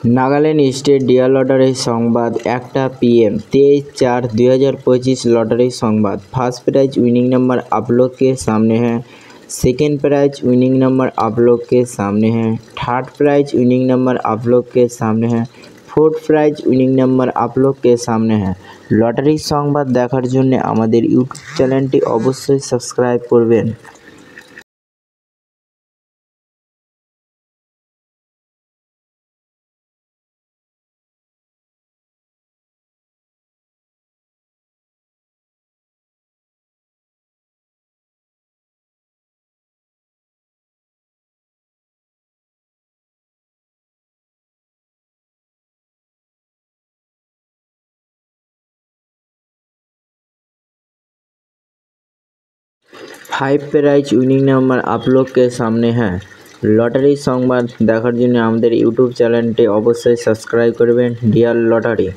Nagaland state deer লটারির সংবাদ 1টা PM 23/4/2025 lottery संवाद। फर्स्ट प्राइज विनिंग नंबर आप लोग के सामने है। सेकेंड प्राइज विनिंग नंबर आप लोग के सामने है। थर्ड प्राइज विनिंग नंबर आप लोग के सामने है। फोर्थ प्राइज विनिंग नंबर आप लोग के सामने है। लटारी संवाद देखार जन्य आमादेर यूट्यूब चैनलटी अवश्य सबस्क्राइब करबेन। फाइव प्राइज विनिंग नंबर आप लोग के सामने है। लटारी संवाद देखार जन्य आमादेर यूट्यूब चैनलटी अवश्य सबस्क्राइब करबेन डियार लटारी।